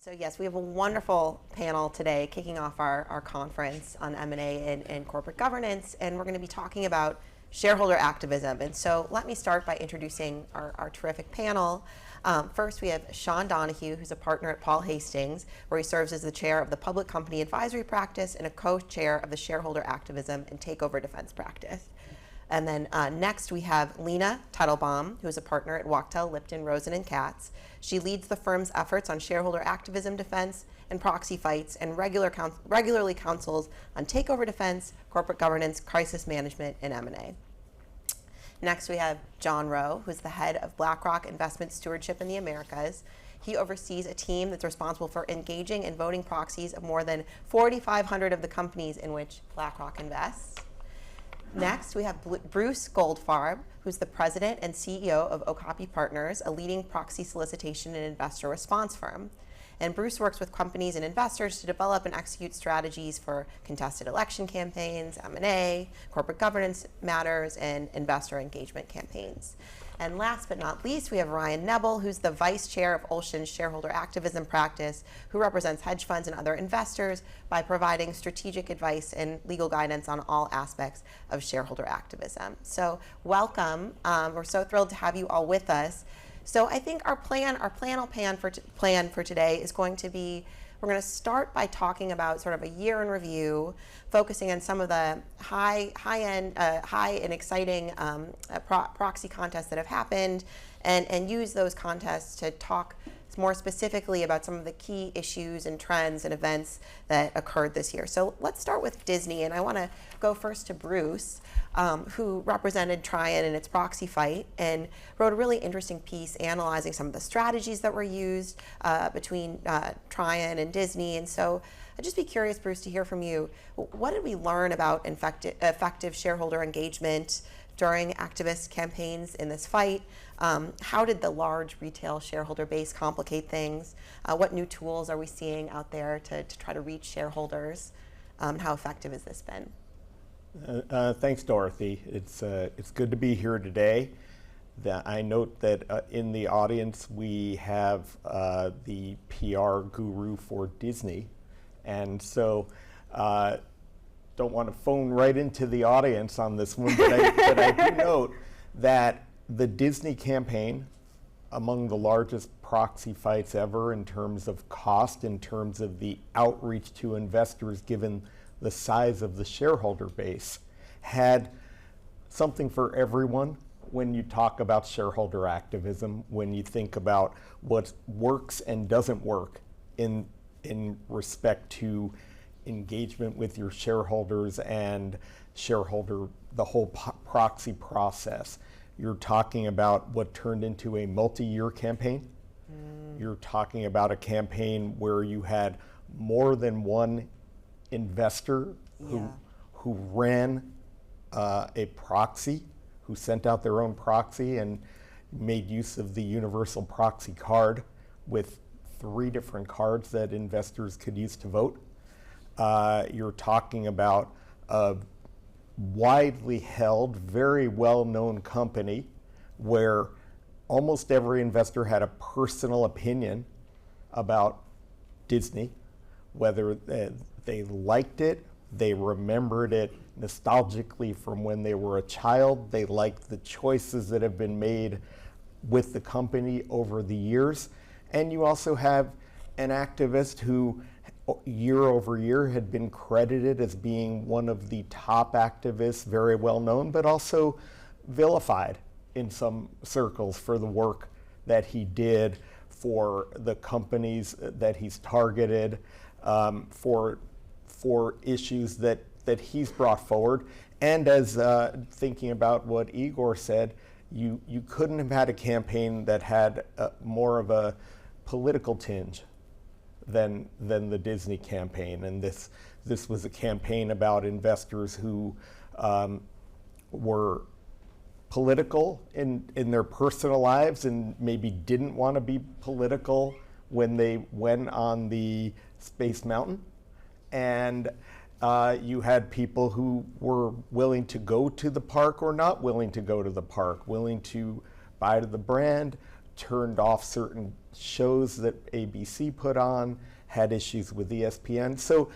So yes, we have a wonderful panel today kicking off our conference on M&A and corporate governance, and we're going to be talking about shareholder activism. And so let me start by introducing our terrific panel. First, we have Sean Donahue, who's a partner at Paul Hastings, where he serves as the chair of the Public Company Advisory Practice and a co-chair of the Shareholder Activism and Takeover Defense Practice. And then next we have Lena Teitelbaum, who is a partner at Wachtell, Lipton, Rosen & Katz. She leads the firm's efforts on shareholder activism defense and proxy fights and regularly counsels on takeover defense, corporate governance, crisis management, and M&A. Next we have John Rowe, who is the head of BlackRock Investment Stewardship in the Americas. He oversees a team that's responsible for engaging and voting proxies of more than 4,500 of the companies in which BlackRock invests. Next, we have Bruce Goldfarb, who's the president and CEO of Okapi Partners, a leading proxy solicitation and investor response firm. And Bruce works with companies and investors to develop and execute strategies for contested election campaigns, M&A, corporate governance matters, and investor engagement campaigns. And last but not least, we have Ryan Nebel, who's the vice chair of Olshan's shareholder activism practice, who represents hedge funds and other investors by providing strategic advice and legal guidance on all aspects of shareholder activism. So welcome. We're so thrilled to have you all with us. So I think our plan for today is going to be, we're going to start by talking about sort of a year in review, focusing on some of the high and exciting proxy contests that have happened, and use those contests to talk more specifically about some of the key issues and trends and events that occurred this year. So let's start with Disney, and I want to go first to Bruce, who represented Trian in its proxy fight and wrote a really interesting piece analyzing some of the strategies that were used between Trian and Disney. And so I'd just be curious, Bruce, to hear from you. What did we learn about effective shareholder engagement during activist campaigns in this fight? How did the large retail shareholder base complicate things? What new tools are we seeing out there to try to reach shareholders? How effective has this been? Thanks, Dorothy. It's good to be here today. I note that in the audience we have the PR guru for Disney, and so don't want to phone right into the audience on this one, but I do note that the Disney campaign, among the largest proxy fights ever in terms of cost, in terms of the outreach to investors given the size of the shareholder base, had something for everyone when you talk about shareholder activism, when you think about what works and doesn't work in respect to engagement with your shareholders and the whole proxy process. You're talking about what turned into a multi-year campaign. You're talking about a campaign where you had more than one investor who ran a proxy, who sent out their own proxy and made use of the universal proxy card with 3 different cards that investors could use to vote. You're talking about a widely held, very well-known company where almost every investor had a personal opinion about Disney, whether they liked it, they remembered it nostalgically from when they were a child, they liked the choices that have been made with the company over the years. And you also have an activist who year over year had been credited as being one of the top activists, very well known, but also vilified in some circles for the work that he did for the companies that he's targeted, for issues that he's brought forward. And as thinking about what Igor said, you couldn't have had a campaign that had more of a political tinge than the Disney campaign. And this was a campaign about investors who were political in their personal lives and maybe didn't want to be political when they went on the Space Mountain. And you had people who were willing to go to the park or not willing to go to the park, willing to buy to the brand, turned off certain shows that ABC put on, had issues with ESPN. So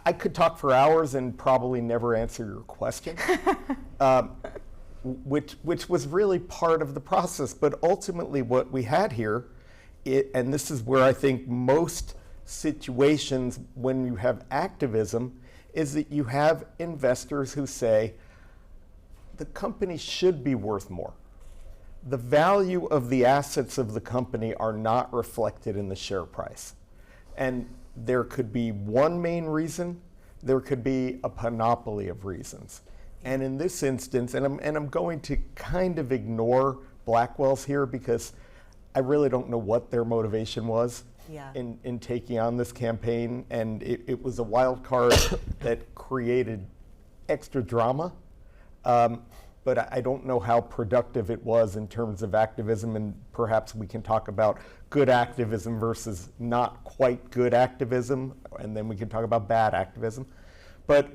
I could talk for hours and probably never answer your question, which was really part of the process. But ultimately what we had here, and this is where I think most situations when you have activism, is that you have investors who say, the company should be worth more. The value of the assets of the company are not reflected in the share price. And there could be one main reason, there could be a panoply of reasons. And in this instance, and I'm going to kind of ignore Blackwell's here because I really don't know what their motivation was in taking on this campaign. And it was a wild card that created extra drama. But I don't know how productive it was in terms of activism, and perhaps we can talk about good activism versus not quite good activism, and then we can talk about bad activism. But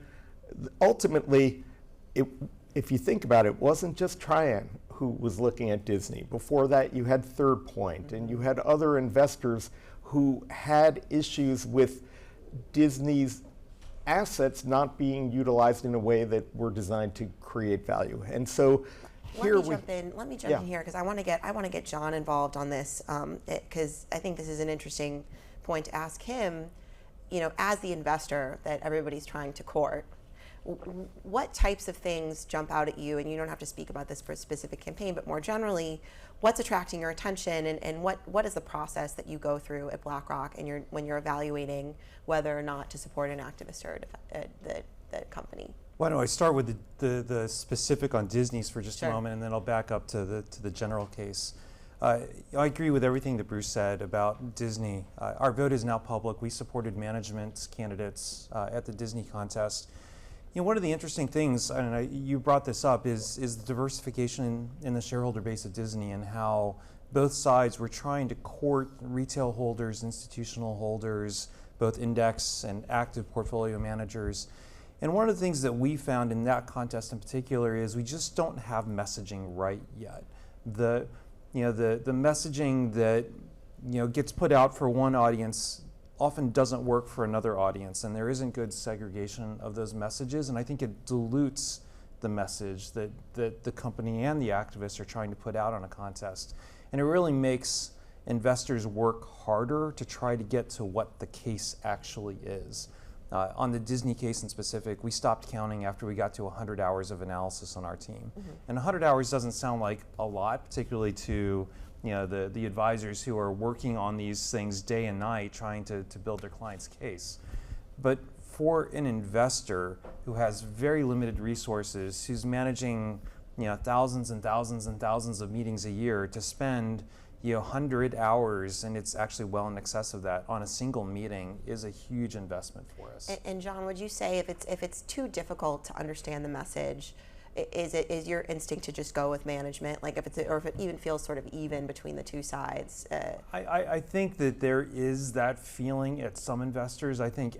ultimately, if you think about it, it wasn't just Trian who was looking at Disney. Before that, you had Third Point, and you had other investors who had issues with Disney's assets not being utilized in a way that were designed to create value. And so here let me jump in here because I want to get John involved on this because I think this is an interesting point to ask him. As the investor that everybody's trying to court, what types of things jump out at you? And you don't have to speak about this for a specific campaign, but more generally, what's attracting your attention, and what is the process that you go through at BlackRock and when you're evaluating whether or not to support an activist or the company? Why don't I start with the specific on Disney's for just a moment, and then I'll back up to the general case. I agree with everything that Bruce said about Disney. Our vote is now public. We supported management candidates at the Disney contest. One of the interesting things, and you brought this up, is the diversification in the shareholder base of Disney and how both sides were trying to court retail holders, institutional holders, both index and active portfolio managers. And one of the things that we found in that contest in particular is we just don't have messaging right yet. The messaging that gets put out for one audience often doesn't work for another audience, and there isn't good segregation of those messages, and I think it dilutes the message that the company and the activists are trying to put out on a contest. And it really makes investors work harder to try to get to what the case actually is. On the Disney case in specific, we stopped counting after we got to 100 hours of analysis on our team. Mm-hmm. And 100 hours doesn't sound like a lot, particularly to the advisors who are working on these things day and night trying to build their client's case. But for an investor who has very limited resources, who's managing thousands and thousands and thousands of meetings a year, to spend 100 hours, and it's actually well in excess of that, on a single meeting is a huge investment for us. And John, would you say if it's too difficult to understand the message, is your instinct to just go with management, like if it even feels sort of even between the two sides? I think that there is that feeling at some investors. I think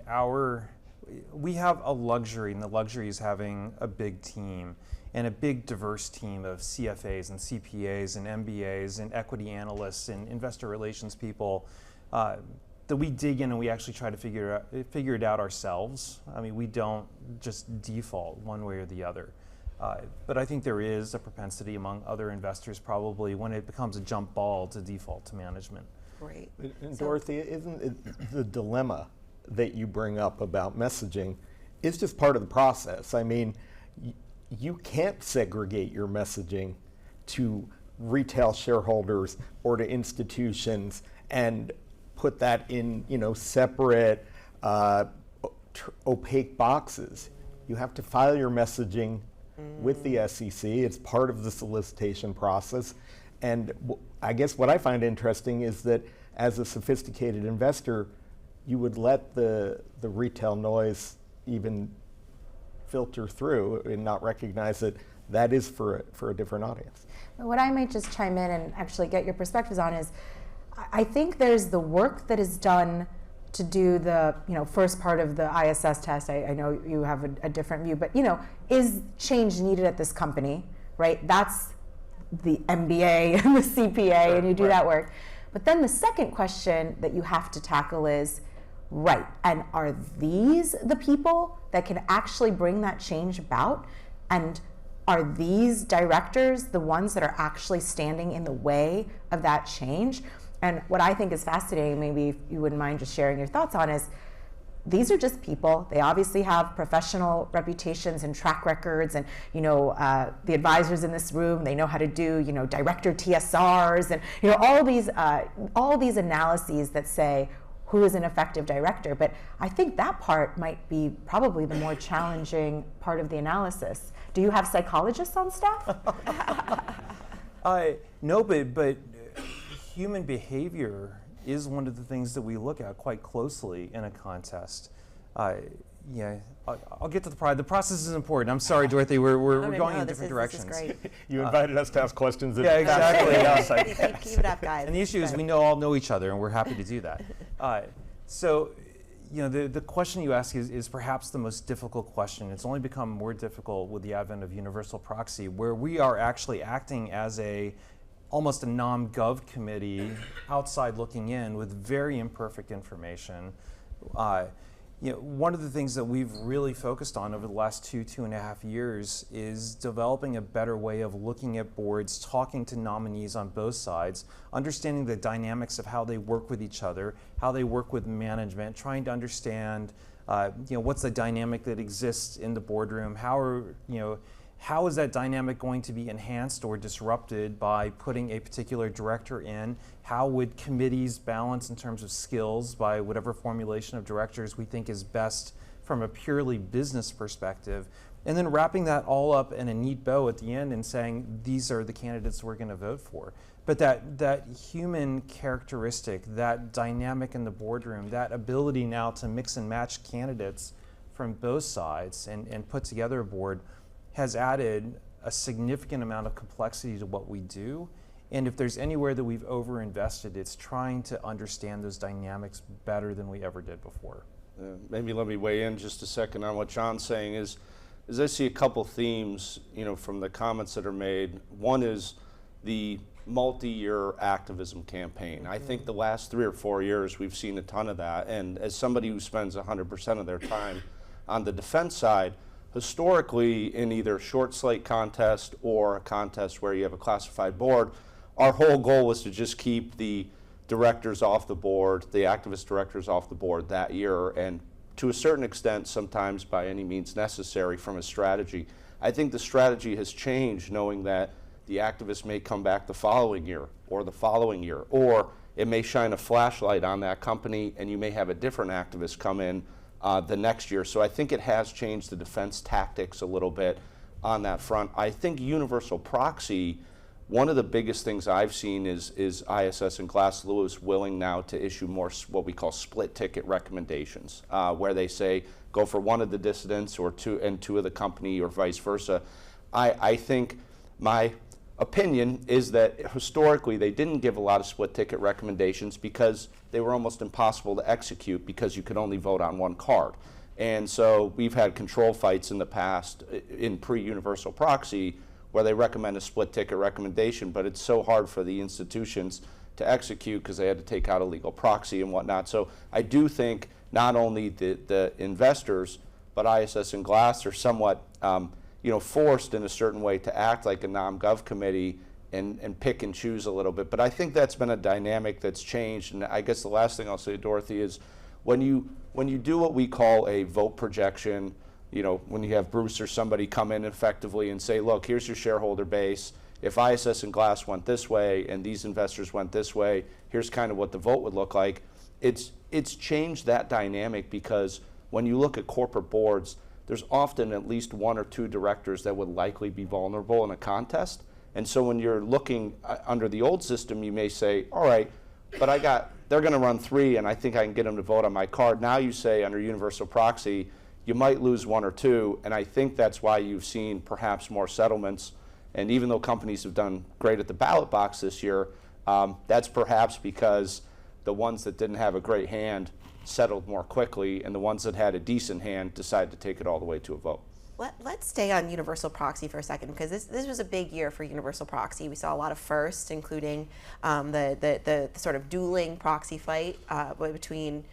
we have a luxury, and the luxury is having a big team and a big diverse team of CFAs and CPAs and MBAs and equity analysts and investor relations people that we dig in and we actually try to figure it out ourselves. I mean, we don't just default one way or the other. But I think there is a propensity among other investors probably when it becomes a jump ball to default to management. Great. And Dorothy, isn't it the dilemma that you bring up about messaging is just part of the process? I mean, you can't segregate your messaging to retail shareholders or to institutions and put that in separate opaque boxes. You have to file your messaging with the SEC. It's part of the solicitation process. And I guess what I find interesting is that as a sophisticated investor, you would let the retail noise even filter through and not recognize that is for a different audience. What I might just chime in and actually get your perspectives on is, I think there's the work that is done to do the first part of the ISS test. I know you have a different view, but is change needed at this company, right? That's the MBA and the CPA, and you do that work. But then the second question that you have to tackle is, right, and are these the people that can actually bring that change about? And are these directors the ones that are actually standing in the way of that change? And what I think is fascinating, maybe if you wouldn't mind just sharing your thoughts on, is these are just people. They obviously have professional reputations and track records, and the advisors in this room, they know how to do director TSRs, and all these analyses that say who is an effective director. But I think that part might be probably the more challenging part of the analysis. Do you have psychologists on staff? No, but human behavior is one of the things that we look at quite closely in a contest. I'll get to the pride. The process is important. I'm sorry, Dorothy, we're going in different directions. This is great. You invited us to ask questions. Yeah, exactly. Keep it up, guys. And the issue is we all know each other, and we're happy to do that. The question you ask is perhaps the most difficult question. It's only become more difficult with the advent of universal proxy, where we are actually acting as almost a nom-gov committee outside looking in with very imperfect information. One of the things that we've really focused on over the last 2.5 years is developing a better way of looking at boards, talking to nominees on both sides, understanding the dynamics of how they work with each other, how they work with management, trying to understand what's the dynamic that exists in the boardroom, how is that dynamic going to be enhanced or disrupted by putting a particular director in? How would committees balance in terms of skills by whatever formulation of directors we think is best from a purely business perspective? And then wrapping that all up in a neat bow at the end and saying, these are the candidates we're going to vote for. But that human characteristic, that dynamic in the boardroom, that ability now to mix and match candidates from both sides and put together a board has added a significant amount of complexity to what we do. And if there's anywhere that we've overinvested, it's trying to understand those dynamics better than we ever did before. Maybe let me weigh in just a second on what John's saying is I see a couple themes, from the comments that are made. One is the multi-year activism campaign. I think the last 3 or 4 years we've seen a ton of that. And as somebody who spends 100% of their time on the defense side, historically, in either short slate contest or a contest where you have a classified board, our whole goal was to just keep the directors off the board, the activist directors off the board that year, and to a certain extent, sometimes by any means necessary from a strategy. I think the strategy has changed, knowing that the activists may come back the following year, or the following year, or it may shine a flashlight on that company and you may have a different activist come in the next year. So I think it has changed the defense tactics a little bit on that front. I think universal proxy, one of the biggest things I've seen is ISS and Glass Lewis willing now to issue more what we call split ticket recommendations, where they say go for one of the dissidents or two of the company or vice versa. I think my opinion is that historically they didn't give a lot of split ticket recommendations because they were almost impossible to execute because you could only vote on one card. And so we've had control fights in the past in pre-universal proxy where they recommend a split ticket recommendation, but it's so hard for the institutions to execute because they had to take out a legal proxy and whatnot. So I do think not only the investors, but ISS and Glass are somewhat forced in a certain way to act like a nom-gov committee and pick and choose a little bit. But I think that's been a dynamic that's changed. And I guess the last thing I'll say, Dorothy, is when you do what we call a vote projection, when you have Bruce or somebody come in effectively and say, look, here's your shareholder base. If ISS and Glass went this way and these investors went this way, here's kind of what the vote would look like. It's changed that dynamic because when you look at corporate boards, there's often at least 1 or 2 directors that would likely be vulnerable in a contest. And so when you're looking under the old system, you may say, all right, but they're going to run 3 and I think I can get them to vote on my card. Now you say under universal proxy, you might lose 1 or 2, and I think that's why you've seen perhaps more settlements. And even though companies have done great at the ballot box this year, that's perhaps because the ones that didn't have a great hand settled more quickly, and the ones that had a decent hand decided to take it all the way to a vote. Let's stay on universal proxy for a second, because this was a big year for universal proxy. We saw a lot of firsts, including the sort of dueling proxy fight between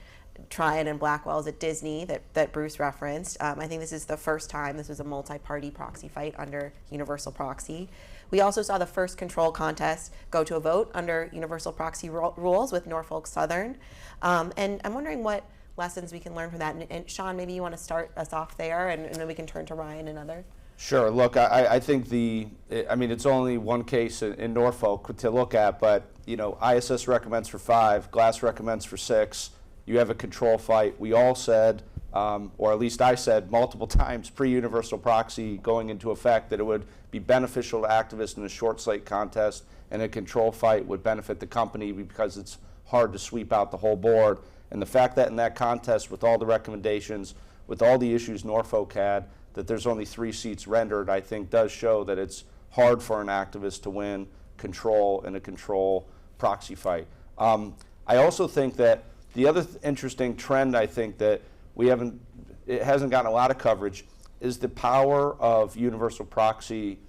Tryon and Blackwell's at Disney that Bruce referenced. I think this is the first time this was a multi-party proxy fight under universal proxy. We also saw the first control contest go to a vote under universal proxy rules with Norfolk Southern. And I'm wondering what lessons we can learn from that. And Sean, maybe you want to start us off there, and then we can turn to Ryan and others. Sure. Look, I think it's only one case in Norfolk to look at, but ISS recommends for 5, Glass recommends for 6. You have a control fight. We all said, or at least I said multiple times pre-universal proxy going into effect, that it would be beneficial to activists in a short slate contest, and a control fight would benefit the company because it's hard to sweep out the whole board. And the fact that in that contest, with all the recommendations, with all the issues Norfolk had, that there's only 3 seats rendered, I think does show that it's hard for an activist to win control in a control proxy fight. I also think that the other interesting trend, I think that it hasn't gotten a lot of coverage, is the power of universal proxy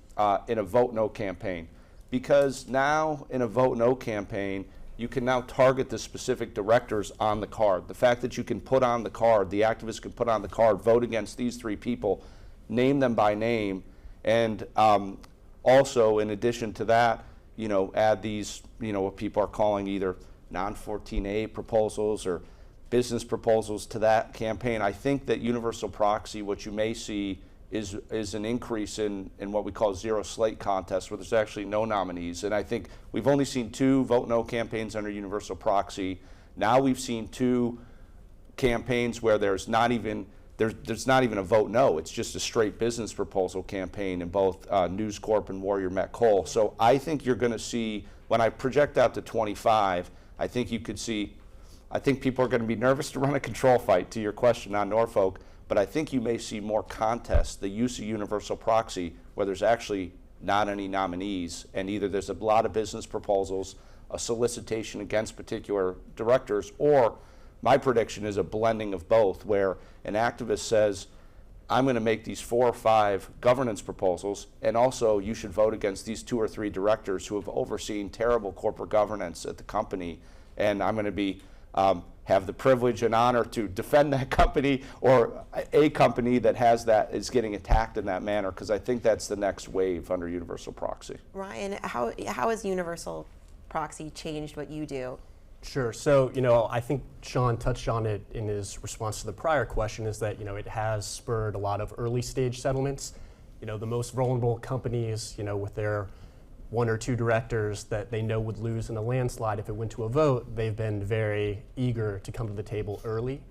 in a vote no campaign. Because now in a vote no campaign, you can now target the specific directors on the card. The fact that you can put on the card, the activist can put on the card, vote against these 3 people, name them by name, and also in addition to that, add these, what people are calling either non-14A proposals or business proposals to that campaign. I think that universal proxy, what you may see is an increase in what we call zero slate contests, where there's actually no nominees. And I think we've only seen 2 vote no campaigns under universal proxy. Now we've seen 2 campaigns where there's not even a vote no. It's just a straight business proposal campaign in both News Corp and Warrior Met Coal. So I think you're going to see, when I project out to 25, I think people are going to be nervous to run a control fight, to your question on Norfolk. But I think you may see more contests, the use of universal proxy, where there's actually not any nominees, and either there's a lot of business proposals, a solicitation against particular directors, or my prediction is a blending of both, where an activist says, I'm going to make these 4 or 5 governance proposals, and also you should vote against these 2 or 3 directors who have overseen terrible corporate governance at the company, and I'm going to have the privilege and honor to defend that company, or a company that is getting attacked in that manner, because I think that's the next wave under universal proxy. Ryan, how has universal proxy changed what you do? Sure. So, I think Sean touched on it in his response to the prior question, is that, it has spurred a lot of early stage settlements. The most vulnerable companies, with their 1 or 2 directors that they know would lose in a landslide if it went to a vote, they've been very eager to come to the table early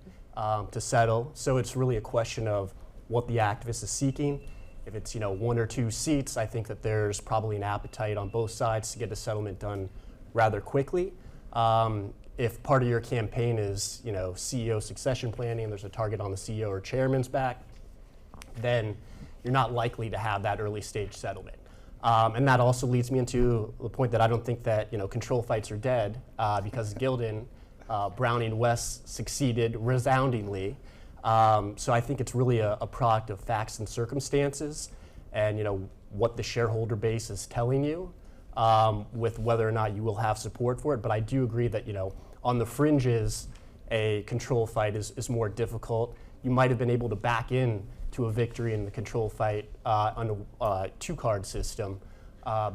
to settle. So it's really a question of what the activist is seeking. If it's 1 or 2 seats, I think that there's probably an appetite on both sides to get a settlement done rather quickly. If part of your campaign is CEO succession planning, there's a target on the CEO or chairman's back, then you're not likely to have that early stage settlement. And that also leads me into the point that I don't think that control fights are dead, because Gildan, Browning West succeeded resoundingly. So I think it's really a product of facts and circumstances, and what the shareholder base is telling you, with whether or not you will have support for it. But I do agree that on the fringes, a control fight is more difficult. You might have been able to back in to a victory in the control fight on a 2-card system,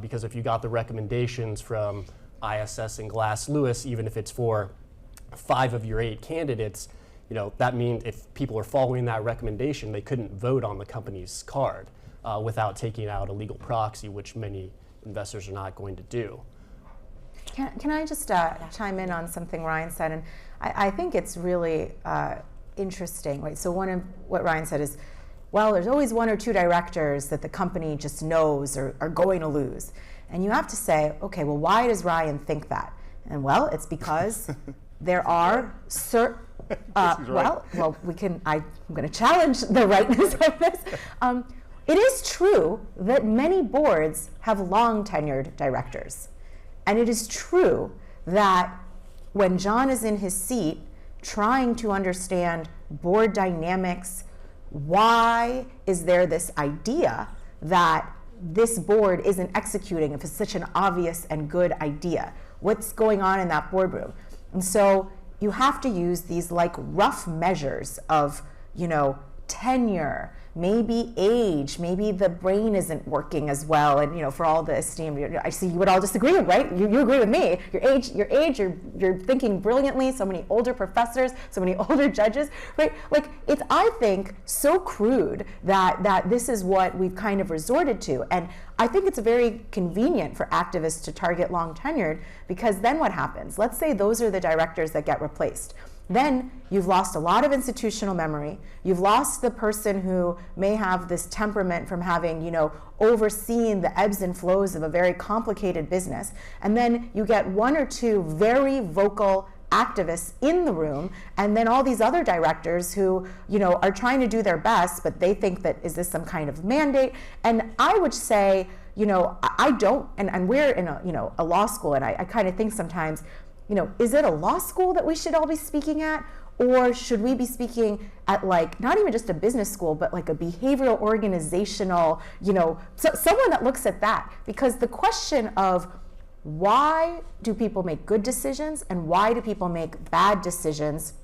because if you got the recommendations from ISS and Glass Lewis, even if it's for 5 of your 8 candidates, that means if people are following that recommendation, they couldn't vote on the company's card without taking out a legal proxy, which many investors are not going to do. Can I just chime in on something Ryan said? And I think it's really interesting. Right? So one of what Ryan said is, well, there's always 1 or 2 directors that the company just knows are going to lose. And you have to say, okay, well, why does Ryan think that? And well, it's because there are certain, I'm going to challenge the rightness of this. It is true that many boards have long tenured directors. And it is true that when John is in his seat trying to understand board dynamics, why is there this idea that this board isn't executing if it's such an obvious and good idea? What's going on in that boardroom? And so you have to use these like rough measures of, tenure, maybe age, maybe the brain isn't working as well, and for all the esteem, I see you would all disagree with, right? You agree with me. Your age, you're thinking brilliantly. So many older professors, so many older judges, right? Like it's, I think, so crude that this is what we've kind of resorted to, and I think it's very convenient for activists to target long tenured, because then what happens? Let's say those are the directors that get replaced. Then you've lost a lot of institutional memory. You've lost the person who may have this temperament from having, overseen the ebbs and flows of a very complicated business. And then you get one or two very vocal activists in the room, and then all these other directors who, are trying to do their best, but they think that, is this some kind of mandate? And I would say, I don't, and we're in a law school, and I kind of think sometimes, is it a law school that we should all be speaking at? Or should we be speaking at like, not even just a business school, but like a behavioral organizational, someone that looks at that? Because the question of why do people make good decisions and why do people make bad decisions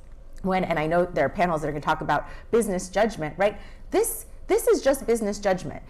when, and I know there are panels that are going to talk about business judgment, right? This is just business judgment.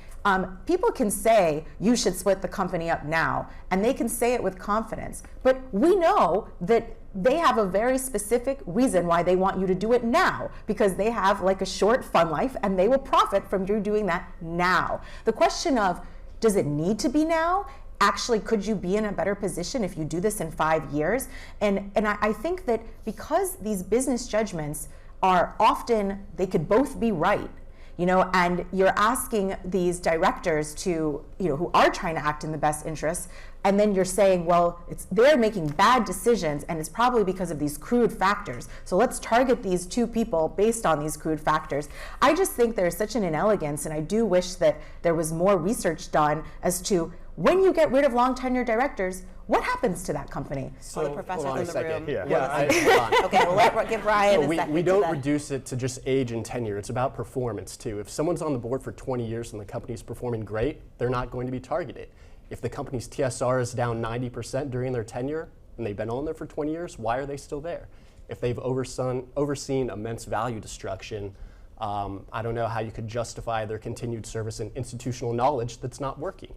People can say you should split the company up now, and they can say it with confidence, but we know that they have a very specific reason why they want you to do it now, because they have like a short fun life and they will profit from you doing that now. The question of, does it need to be now? Actually, could you be in a better position if you do this in 5 years? And I think that because these business judgments are often, they could both be right, and you're asking these directors to, who are trying to act in the best interests, and then you're saying, well, they're making bad decisions, and it's probably because of these crude factors. So let's target these two people based on these crude factors. I just think there's such an inelegance, and I do wish that there was more research done as to when you get rid of long tenure directors, what happens to that company? So, the professors in the room. Okay, well, give Ryan a second. We don't reduce it to just age and tenure. It's about performance, too. If someone's on the board for 20 years and the company's performing great, they're not going to be targeted. If the company's TSR is down 90% during their tenure and they've been on there for 20 years, why are they still there? If they've overseen immense value destruction, I don't know how you could justify their continued service and institutional knowledge that's not working.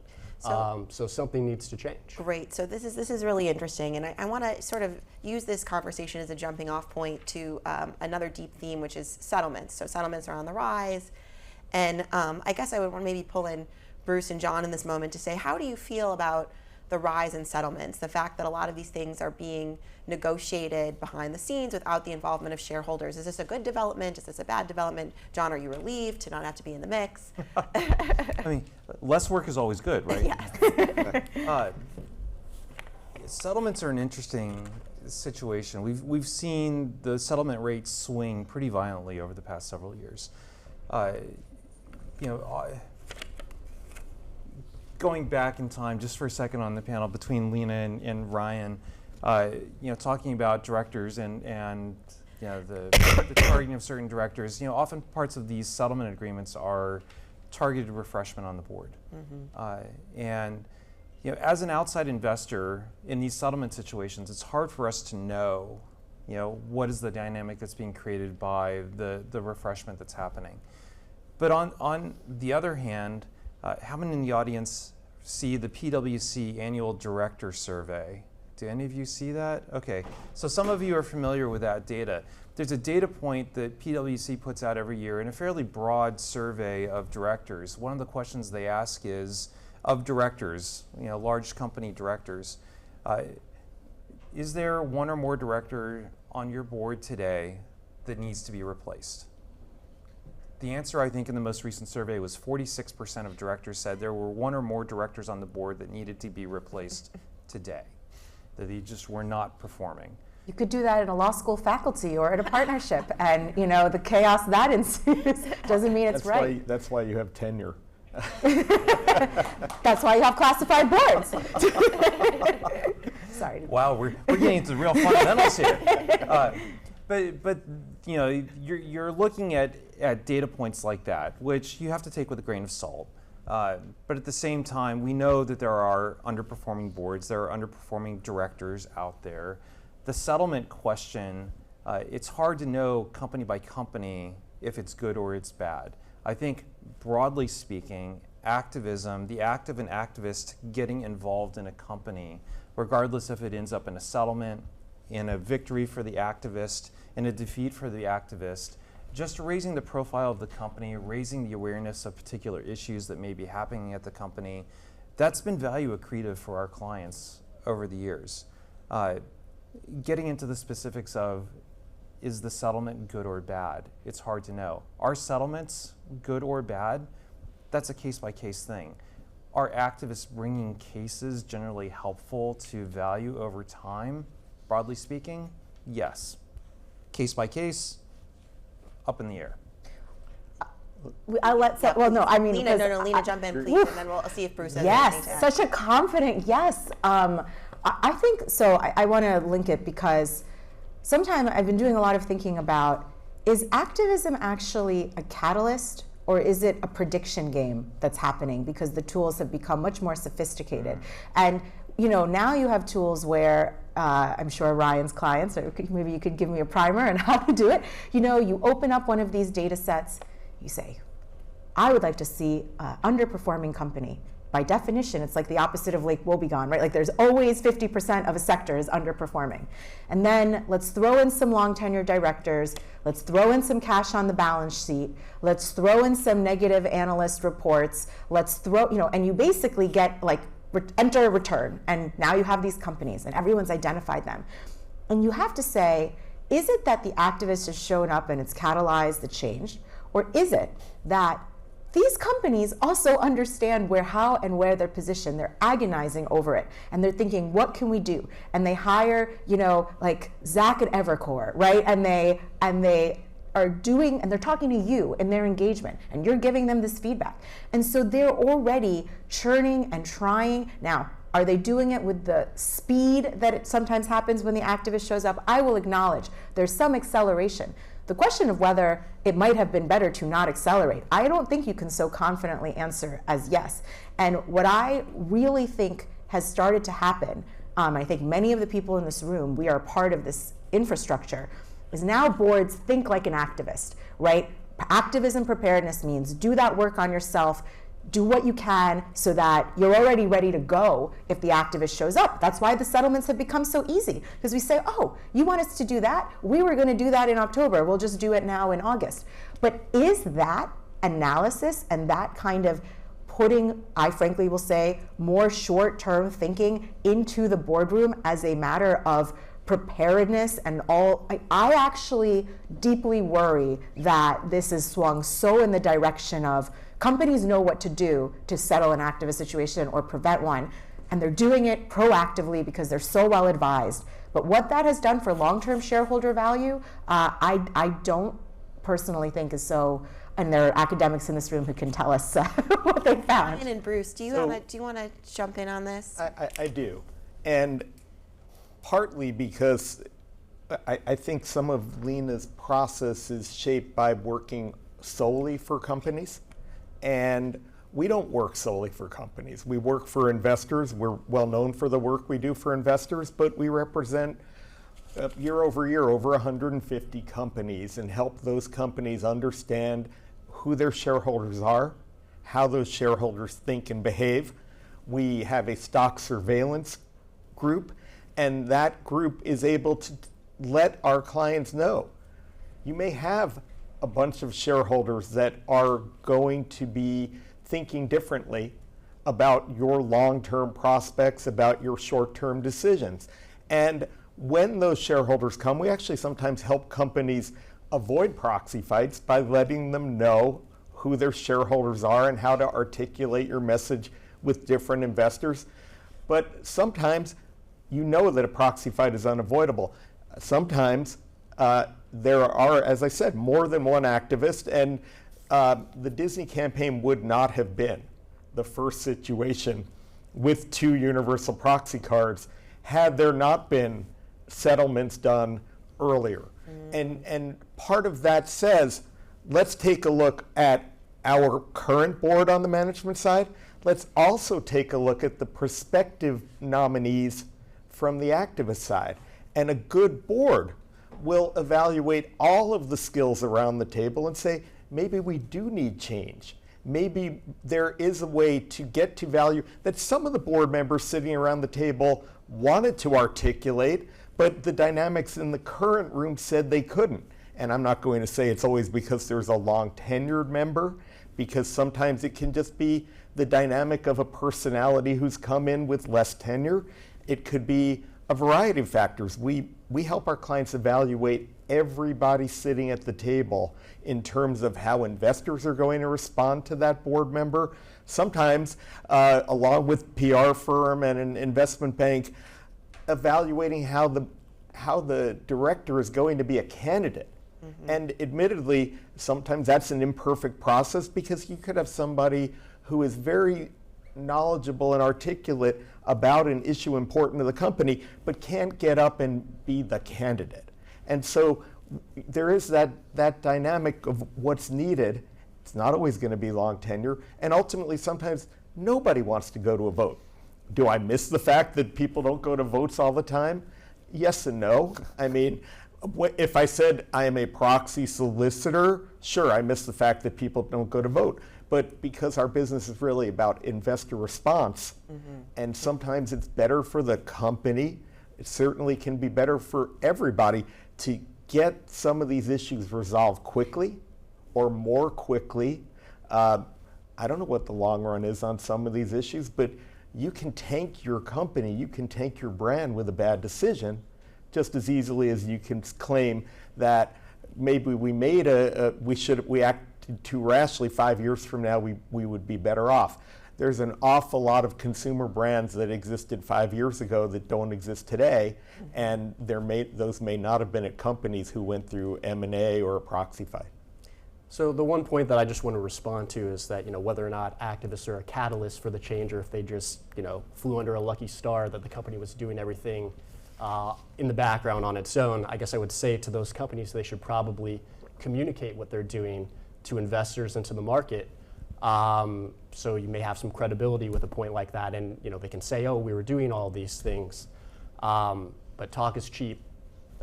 So something needs to change. Great. So this is really interesting, and I want to sort of use this conversation as a jumping off point to another deep theme, which is settlements. So settlements are on the rise, and I guess I would want to maybe pull in Bruce and John in this moment to say, how do you feel about the rise in settlements, the fact that a lot of these things are being negotiated behind the scenes without the involvement of shareholders? Is this a good development? Is this a bad development? John, are you relieved to not have to be in the mix? I mean, less work is always good, right? Yes. Settlements are an interesting situation. We've seen the settlement rates swing pretty violently over the past several years. Going back in time just for a second on the panel between Lena and Ryan, talking about directors and the targeting of certain directors, often parts of these settlement agreements are targeted refreshment on the board. And as an outside investor in these settlement situations, it's hard for us to know, what is the dynamic that's being created by the refreshment that's happening. But on the other hand, how many in the audience see the PwC annual director survey? Do any of you see that? Okay, so some of you are familiar with that data. There's a data point that PwC puts out every year in a fairly broad survey of directors. One of the questions they ask is, of directors, large company directors, is there one or more director on your board today that needs to be replaced? The answer, I think, in the most recent survey was 46% of directors said there were one or more directors on the board that needed to be replaced today, that they just were not performing. You could do that in a law school faculty or at a partnership, and the chaos that ensues doesn't mean it's right. That's why you have tenure. That's why you have classified boards. Sorry. Wow, we're getting into the real fundamentals here. But you're looking at at data points like that, which you have to take with a grain of salt. But at the same time, we know that there are underperforming boards, there are underperforming directors out there. The settlement question, it's hard to know company by company if it's good or it's bad. I think broadly speaking, activism, the act of an activist getting involved in a company, regardless if it ends up in a settlement, in a victory for the activist, in a defeat for the activist, just raising the profile of the company, raising the awareness of particular issues that may be happening at the company, that's been value accretive for our clients over the years. Getting into the specifics of, is the settlement good or bad? It's hard to know. Are settlements good or bad? That's a case-by-case thing. Are activists bringing cases generally helpful to value over time? Broadly speaking, yes. Case by case, up in the air. I'll let well, no, I mean, Lena, jump in, please, and then we'll see if Bruce has anything to add. Yes, such a confident yes. I think so. I want to link it because sometimes I've been doing a lot of thinking about, is activism actually a catalyst, or is it a prediction game that's happening because the tools have become much more sophisticated? And now you have tools where I'm sure Ryan's clients, or maybe you could give me a primer on how to do it. You open up one of these data sets, you say, I would like to see an underperforming company. By definition, it's like the opposite of Lake Wobegon, right? Like there's always 50% of a sector is underperforming. And then let's throw in some long tenure directors, let's throw in some cash on the balance sheet, let's throw in some negative analyst reports, let's throw, and you basically get like enter a return, and now you have these companies and everyone's identified them. And you have to say, is it that the activist has shown up and it's catalyzed the change? Or is it that these companies also understand how and where they're positioned? They're agonizing over it, and they're thinking, what can we do? And they hire, like Zach at Evercore, right? And they are doing, and they're talking to you in their engagement, and you're giving them this feedback. And so they're already churning and trying. Now, are they doing it with the speed that it sometimes happens when the activist shows up? I will acknowledge there's some acceleration. The question of whether it might have been better to not accelerate, I don't think you can so confidently answer as yes. And what I really think has started to happen, I think many of the people in this room, we are part of this infrastructure, is now boards think like an activist, right? Activism preparedness means do that work on yourself, do what you can so that you're already ready to go if the activist shows up. That's why the settlements have become so easy, because we say, oh, you want us to do that? We were going to do that in October. We'll just do it now in August. But is that analysis and that kind of putting, I frankly will say, more short-term thinking into the boardroom as a matter of preparedness and all? I actually deeply worry that this is swung so in the direction of companies know what to do to settle an activist situation or prevent one, and they're doing it proactively because they're so well advised. But what that has done for long-term shareholder value, I don't personally think is so, and there are academics in this room who can tell us what they found. Ryan and Bruce, do you want to jump in on this? I do. And partly because I think some of Lena's process is shaped by working solely for companies. And we don't work solely for companies. We work for investors. We're well known for the work we do for investors, but we represent year over year over 150 companies and help those companies understand who their shareholders are, how those shareholders think and behave. We have a stock surveillance group, and that group is able to let our clients know. You may have a bunch of shareholders that are going to be thinking differently about your long-term prospects, about your short-term decisions. And when those shareholders come, we actually sometimes help companies avoid proxy fights by letting them know who their shareholders are and how to articulate your message with different investors. But sometimes you know that a proxy fight is unavoidable. Sometimes there are, as I said, more than one activist, and the Disney campaign would not have been the first situation with 2 universal proxy cards had there not been settlements done earlier. And part of that says, let's take a look at our current board on the management side. Let's also take a look at the prospective nominees from the activist side. And a good board will evaluate all of the skills around the table and say, maybe we do need change. Maybe there is a way to get to value that some of the board members sitting around the table wanted to articulate, but the dynamics in the current room said they couldn't. And I'm not going to say it's always because there's a long tenured member, because sometimes it can just be the dynamic of a personality who's come in with less tenure. It could be a variety of factors. We help our clients evaluate everybody sitting at the table in terms of how investors are going to respond to that board member. Sometimes, along with PR firm and an investment bank, evaluating how the director is going to be a candidate. Mm-hmm. And admittedly, sometimes that's an imperfect process because you could have somebody who is very knowledgeable and articulate about an issue important to the company, but can't get up and be the candidate. And so there is that dynamic of what's needed. It's not always going to be long tenure, and ultimately sometimes nobody wants to go to a vote. Do I miss the fact that people don't go to votes all the time? Yes and no. I mean, if I said I am a proxy solicitor, sure, I miss the fact that people don't go to vote. But because our business is really about investor response, and sometimes it's better for the company, it certainly can be better for everybody to get some of these issues resolved quickly or more quickly. I don't know what the long run is on some of these issues, but you can tank your company, you can tank your brand with a bad decision just as easily as you can claim that maybe we acted too rashly 5 years from now, we would be better off. There's an awful lot of consumer brands that existed 5 years ago that don't exist today, and those may not have been at companies who went through M&A or a proxy fight. So the one point that I just want to respond to is that, whether or not activists are a catalyst for the change, or if they just, flew under a lucky star that the company was doing everything in the background on its own, I guess I would say to those companies they should probably communicate what they're doing to investors and to the market. So you may have some credibility with a point like that, and they can say, oh, we were doing all these things. But talk is cheap,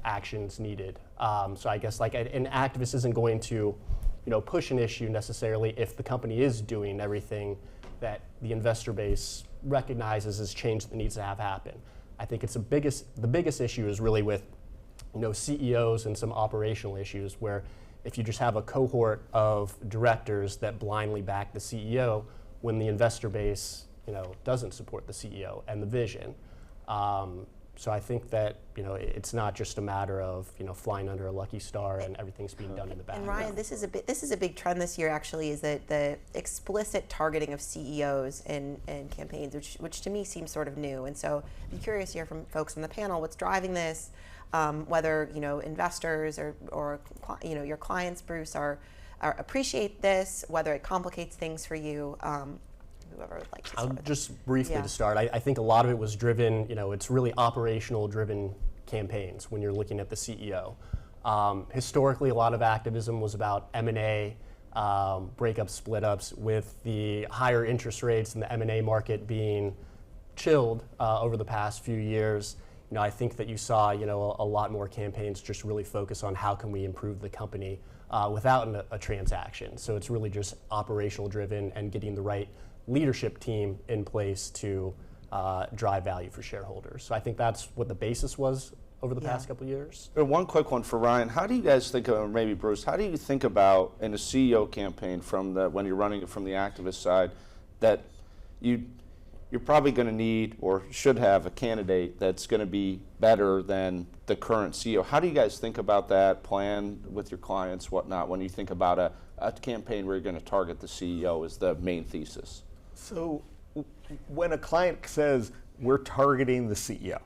action's needed. So I guess an activist isn't going to push an issue necessarily if the company is doing everything that the investor base recognizes as change that needs to have happen. I think it's the biggest issue is really with CEOs and some operational issues where if you just have a cohort of directors that blindly back the CEO when the investor base doesn't support the CEO and the vision. So I think that it's not just a matter of flying under a lucky star and everything's being done in the background. And Ryan, this is a big trend this year. Actually, is that the explicit targeting of CEOs in campaigns, which to me seems sort of new. And so I'm curious to hear from folks on the panel what's driving this. Whether investors or your clients, Bruce, are appreciate this. Whether it complicates things for you. Whoever would like to start. I'll just briefly to start. I think a lot of it was driven, it's really operational driven campaigns when you're looking at the CEO. Historically, a lot of activism was about M&A, breakups, split ups, with the higher interest rates and the M&A market being chilled over the past few years. I think that you saw a lot more campaigns just really focus on how can we improve the company without a transaction. So it's really just operational driven and getting the right leadership team in place to drive value for shareholders. So I think that's what the basis was over the past couple of years. One quick one for Ryan. How do you guys think of, or maybe Bruce, how do you think about in a CEO campaign when you're running it from the activist side that you're probably going to need or should have a candidate that's going to be better than the current CEO? How do you guys think about that, plan with your clients, whatnot, when you think about a campaign where you're going to target the CEO as the main thesis? So when a client says we're targeting the CEO,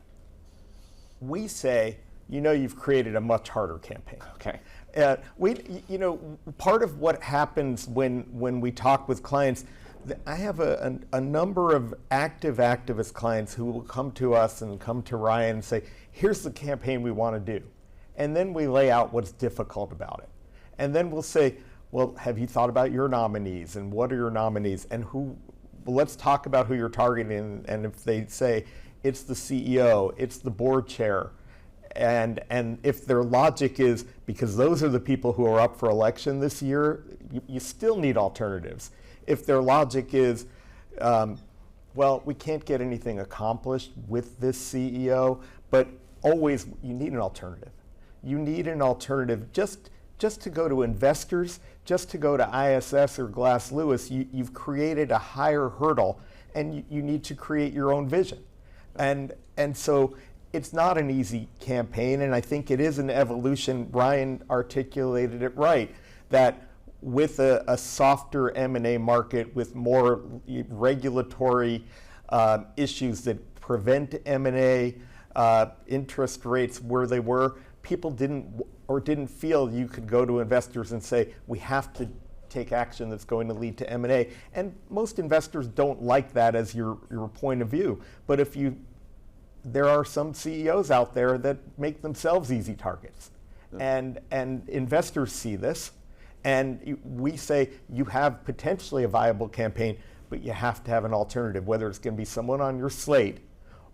we say, you've created a much harder campaign. Okay. Part of what happens when we talk with clients, I have a number of activist clients who will come to us and come to Ryan and say, here's the campaign we want to do. And then we lay out what's difficult about it. And then we'll say, well, have you thought about your nominees, and what are your nominees, and who? Well, let's talk about who you're targeting. And if they say it's the CEO, it's the board chair, and if their logic is because those are the people who are up for election this year, you still need alternatives. If their logic is, well, we can't get anything accomplished with this CEO, but always you need an alternative. You need an alternative just to go to investors, just to go to ISS or Glass Lewis. You've created a higher hurdle, and you need to create your own vision. And so it's not an easy campaign, and I think it is an evolution. Brian articulated it right, that with a softer M&A market, with more regulatory issues that prevent M&A, interest rates where they were, people didn't feel you could go to investors and say, we have to take action that's going to lead to M&A. And most investors don't like that as your point of view. But there are some CEOs out there that make themselves easy targets. And investors see this. And we say you have potentially a viable campaign, but you have to have an alternative, whether it's going to be someone on your slate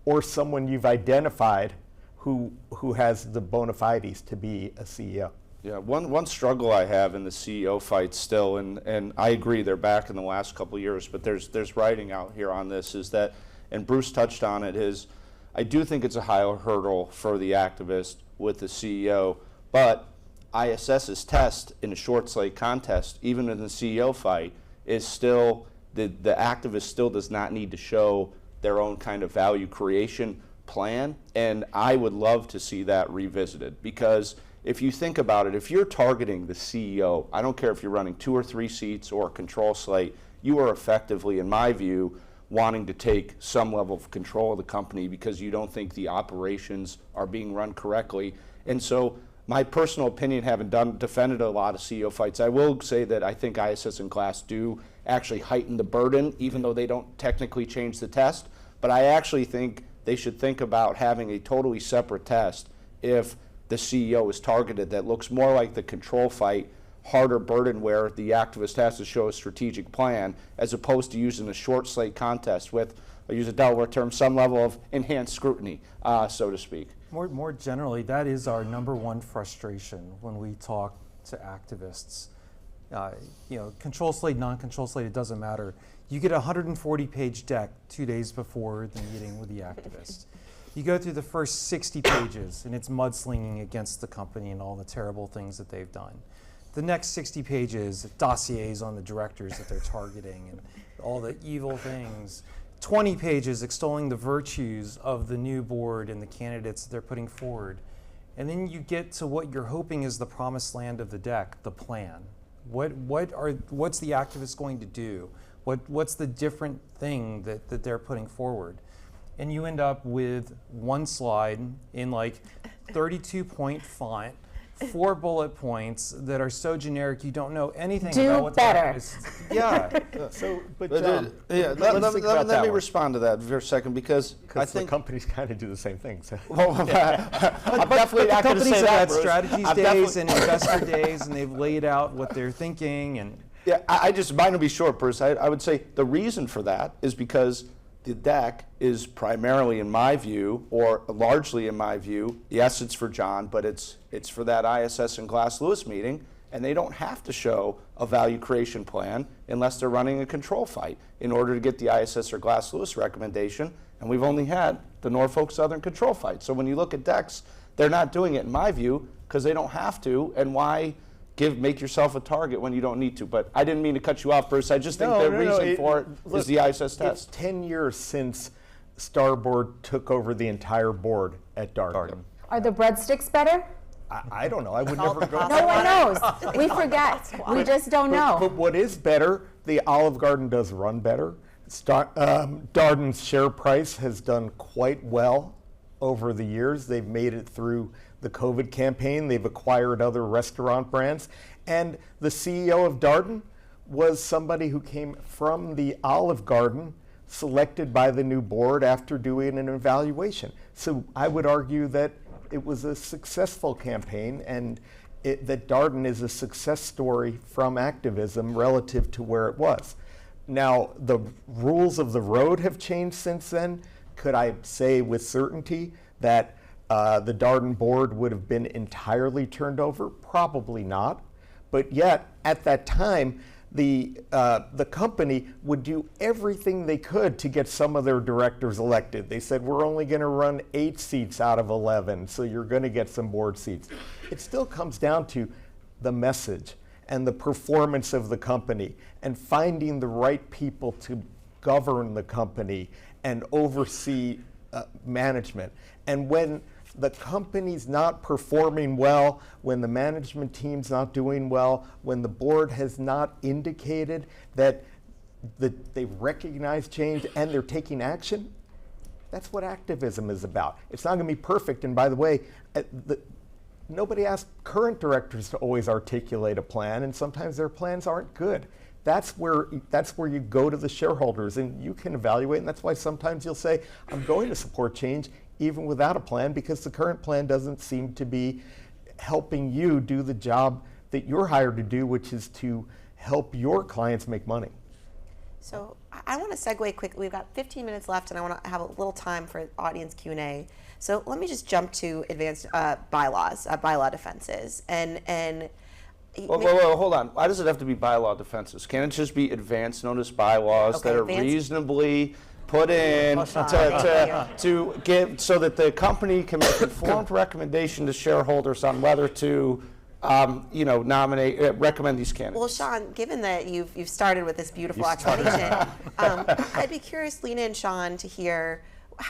or someone you've identified who has the bona fides to be a CEO. Yeah, one struggle I have in the CEO fight still, and I agree they're back in the last couple of years, but there's writing out here on this, is that, and Bruce touched on it, is I do think it's a higher hurdle for the activist with the CEO, but ISS's test in a short slate contest, even in the CEO fight, is still, the activist still does not need to show their own kind of value creation plan, and I would love to see that revisited, because if you think about it, if you're targeting the CEO, I don't care if you're running 2 or 3 seats or a control slate, you are effectively, in my view, wanting to take some level of control of the company because you don't think the operations are being run correctly. And so my personal opinion, having defended a lot of CEO fights, I will say that I think ISS and Glass do actually heighten the burden, even though they don't technically change the test. But I actually think they should think about having a totally separate test if the CEO is targeted that looks more like the control fight, harder burden where the activist has to show a strategic plan, as opposed to using a short slate contest with, I'll use a Delaware term, some level of enhanced scrutiny, so to speak. More generally, that is our number one frustration when we talk to activists. Control slate, non-control slate, it doesn't matter. You get a 140-page deck 2 days before the meeting with the activist. You go through the first 60 pages, and it's mudslinging against the company and all the terrible things that they've done. The next 60 pages, dossiers on the directors that they're targeting and all the evil things. 20 pages extolling the virtues of the new board and the candidates that they're putting forward. And then you get to what you're hoping is the promised land of the deck, the plan. What's the activist going to do? What's the different thing that they're putting forward? And you end up with one slide in like 32-point font, 4 bullet points that are so generic you don't know anything about what better. Yeah. But John, let me respond to that for a second, because I think the companies kind of do the same thing. So. I'm definitely not going to say companies have that, had Bruce. strategies days and investor days, and they've laid out what they're thinking. And yeah, mine will be short, Bruce. I would say the reason for that is because the deck is primarily, in my view, or largely in my view, yes, it's for John, but it's for that ISS and Glass Lewis meeting, and they don't have to show a value creation plan unless they're running a control fight in order to get the ISS or Glass Lewis recommendation, and we've only had the Norfolk Southern control fight. So when you look at decks, they're not doing it, in my view, because they don't have to, and why make yourself a target when you don't need to? But I didn't mean to cut you off, Bruce. I just think the reason for it is the ISS test. It's 10 years since Starboard took over the entire board at Darden. Are the breadsticks better? I don't know. I would never go. No one knows. We forget. We just don't know. But what is better, the Olive Garden does run better. Darden's share price has done quite well over the years. They've made it through the COVID campaign. They've acquired other restaurant brands. And the CEO of Darden was somebody who came from the Olive Garden, selected by the new board after doing an evaluation. So I would argue that it was a successful campaign, and that Darden is a success story from activism relative to where it was. Now, the rules of the road have changed since then. Could I say with certainty that the Darden board would have been entirely turned over? Probably not. But yet, at that time, the company would do everything they could to get some of their directors elected. They said, we're only going to run 8 seats out of 11, so you're going to get some board seats. It still comes down to the message and the performance of the company and finding the right people to govern the company and oversee management. And when the company's not performing well, when the management team's not doing well, when the board has not indicated that they recognize change and they're taking action, that's what activism is about. It's not going to be perfect. And by the way, nobody asks current directors to always articulate a plan, and sometimes their plans aren't good. That's where you go to the shareholders and you can evaluate, and that's why sometimes you'll say, I'm going to support change even without a plan, because the current plan doesn't seem to be helping you do the job that you're hired to do, which is to help your clients make money. So I want to segue quickly. We've got 15 minutes left, and I want to have a little time for audience Q&A. So let me just jump to advanced bylaws, bylaw defenses, and. Well, hold on. Why does it have to be bylaw defenses? Can't it just be advance notice bylaws that are reasonably put in to give, so that the company can make informed recommendation to shareholders on whether to nominate, recommend these candidates? Well, Sean, given that you've started with this beautiful explanation, I'd be curious, Lena and Sean, to hear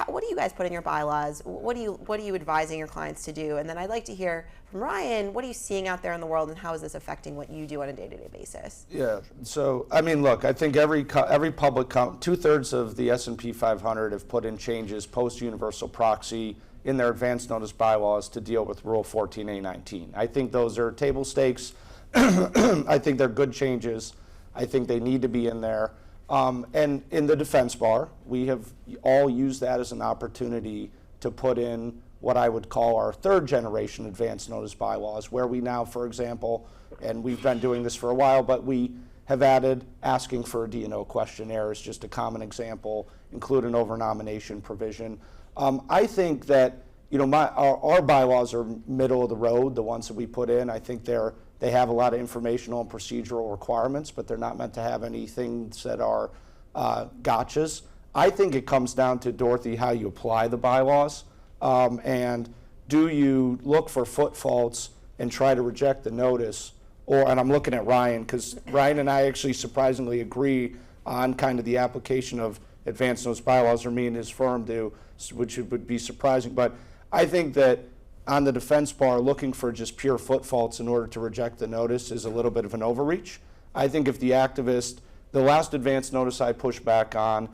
what do you guys put in your bylaws? What are you advising your clients to do? And then I'd like to hear from Ryan, what are you seeing out there in the world, and how is this affecting what you do on a day-to-day basis? Yeah. So I mean, look, I think every public 2/3 of the S&P 500 have put in changes post universal proxy in their advance notice bylaws to deal with Rule 14A19. I think those are table stakes. I think they're good changes. I think they need to be in there. And in the defense bar, we have all used that as an opportunity to put in what I would call our 3rd generation advance notice bylaws, where we now, for example, and we've been doing this for a while, but we have added asking for a D&O questionnaire as just a common example, include an over-nomination provision. I think that our bylaws are middle of the road, the ones that we put in. I think they have a lot of informational and procedural requirements, but they're not meant to have any things that are gotchas. I think it comes down to, Dorothy, how you apply the bylaws. And do you look for foot faults and try to reject the notice? And I'm looking at Ryan, because Ryan and I actually surprisingly agree on kind of the application of advance notice bylaws, or me and his firm do, which would be surprising. But I think that on the defense bar, looking for just pure foot faults in order to reject the notice is a little bit of an overreach. I think if the activist, the last advance notice I pushed back on,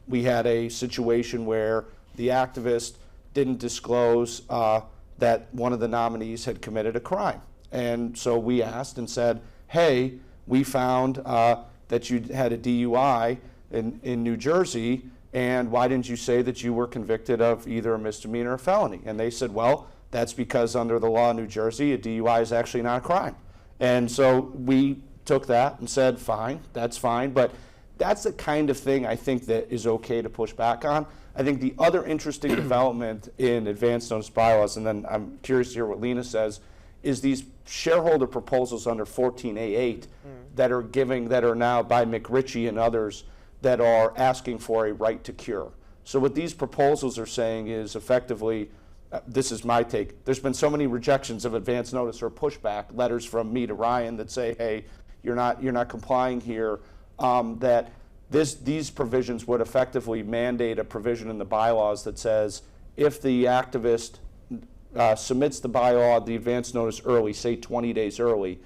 we had a situation where the activist didn't disclose that one of the nominees had committed a crime. And so we asked and said, hey, we found that you had a DUI in New Jersey, and why didn't you say that you were convicted of either a misdemeanor or a felony? And they said, well, that's because under the law in New Jersey, a DUI is actually not a crime. And so we took that and said, fine, that's fine. But that's the kind of thing I think that is okay to push back on. I think the other interesting development in advance notice bylaws, and then I'm curious to hear what Lena says, is these shareholder proposals under 14A8 that are now by McRitchie and others, that are asking for a right to cure. So what these proposals are saying is effectively, this is my take, there's been so many rejections of advance notice or pushback, letters from me to Ryan that say, hey, you're not complying here, that these provisions would effectively mandate a provision in the bylaws that says if the activist submits the bylaw, the advance notice early, say 20 days early,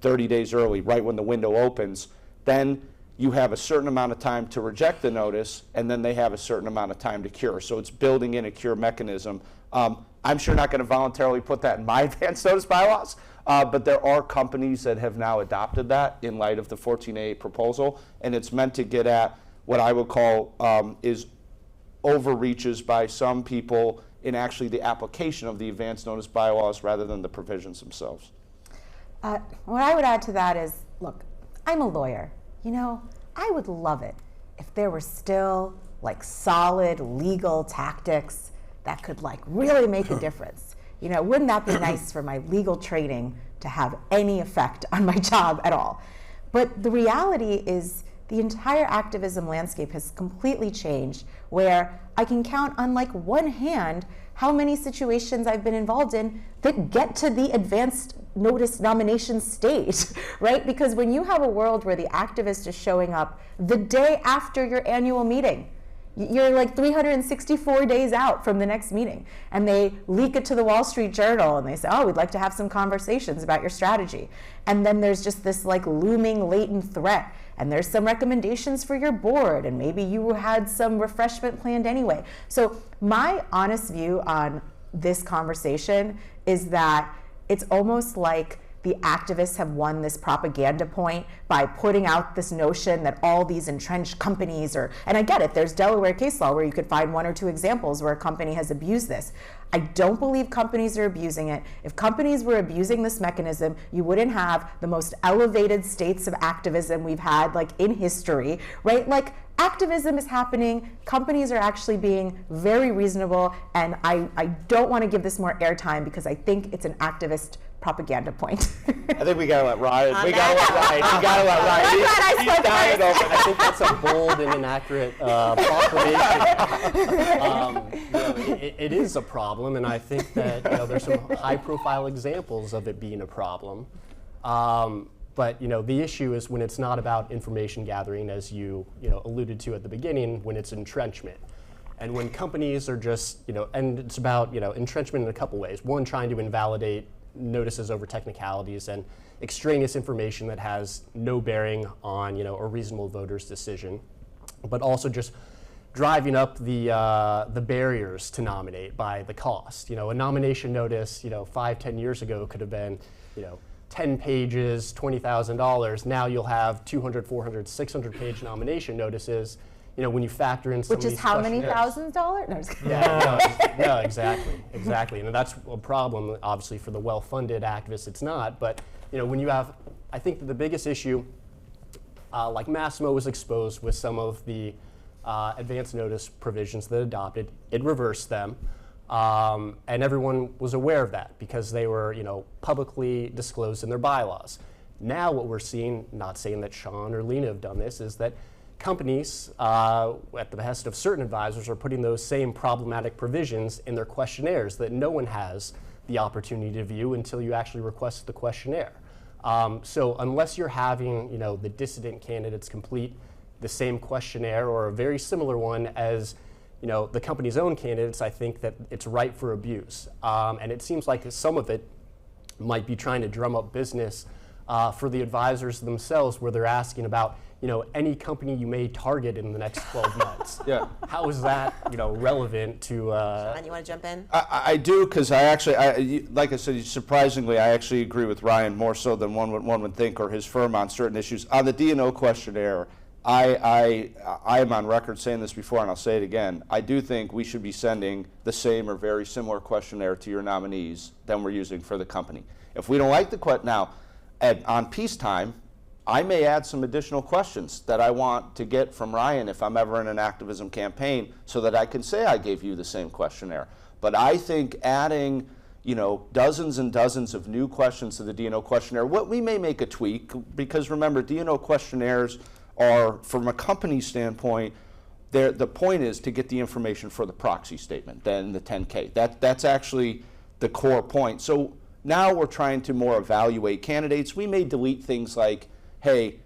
30 days early, right when the window opens, then you have a certain amount of time to reject the notice, and then they have a certain amount of time to cure. So it's building in a cure mechanism. I'm sure not going to voluntarily put that in my advance notice bylaws, but there are companies that have now adopted that in light of the 14A proposal, and it's meant to get at what I would call is overreaches by some people in actually the application of the advance notice bylaws rather than the provisions themselves. What I would add to that is, look, I'm a lawyer. I would love it if there were still like solid legal tactics that could like really make a difference. Wouldn't that be nice for my legal training to have any effect on my job at all? But the reality is the entire activism landscape has completely changed, where I can count on like one hand how many situations I've been involved in that get to the advanced notice nomination stage, right? Because when you have a world where the activist is showing up the day after your annual meeting, you're like 364 days out from the next meeting, and they leak it to the Wall Street Journal and they say, oh, we'd like to have some conversations about your strategy. And then there's just this like looming latent threat, and there's some recommendations for your board, and maybe you had some refreshment planned anyway. So my honest view on this conversation is that it's almost like the activists have won this propaganda point by putting out this notion that all these entrenched companies and I get it, there's Delaware case law where you could find 1 or 2 examples where a company has abused this. I don't believe companies are abusing it. If companies were abusing this mechanism, you wouldn't have the most elevated states of activism we've had like in history, right? Like activism is happening, companies are actually being very reasonable, and I don't want to give this more airtime because I think it's an activist propaganda point. I think we gotta let Ryan. We gotta let Ryan. You gotta let Ryan. He's dying over. I think that's a bold and inaccurate proclamation. It is a problem, and I think that there's some high-profile examples of it being a problem. But the issue is when it's not about information gathering, as you alluded to at the beginning, when it's entrenchment. And when companies are just, and it's about entrenchment in a couple ways. One, trying to invalidate notices over technicalities and extraneous information that has no bearing on a reasonable voter's decision, but also just driving up the barriers to nominate by the cost. A nomination notice 5-10 years ago could have been 10 pages, $20,000. Now you'll have 200, 400, 600 page nomination notices. When you factor in some which of is these how many questionnaires. $1,000? No, just kidding. No, exactly. And that's a problem, obviously, for the well-funded activists. It's not, but when you have, I think that the biggest issue, like Massimo was exposed with some of the advance notice provisions that adopted, it reversed them, and everyone was aware of that because they were, publicly disclosed in their bylaws. Now, what we're seeing, not saying that Sean or Lena have done this, is that companies, at the behest of certain advisors, are putting those same problematic provisions in their questionnaires that no one has the opportunity to view until you actually request the questionnaire. So unless you're having the dissident candidates complete the same questionnaire or a very similar one as the company's own candidates, I think that it's ripe for abuse. And it seems like some of it might be trying to drum up business for the advisors themselves, where they're asking about any company you may target in the next 12 months. Yeah. How is that, relevant to? Sean, you want to jump in? I do, because like I said, surprisingly, I actually agree with Ryan more so than one would think, or his firm on certain issues. On the D&O questionnaire, I am on record saying this before, and I'll say it again. I do think we should be sending the same or very similar questionnaire to your nominees than we're using for the company. If we don't like the question, now, on peacetime, I may add some additional questions that I want to get from Ryan if I'm ever in an activism campaign, so that I can say I gave you the same questionnaire. But I think adding, dozens and dozens of new questions to the D&O questionnaire, what we may make a tweak, because remember, D&O questionnaires are, from a company standpoint, the point is to get the information for the proxy statement, then the 10K. That's actually the core point. So now we're trying to more evaluate candidates. We may delete things like, hey,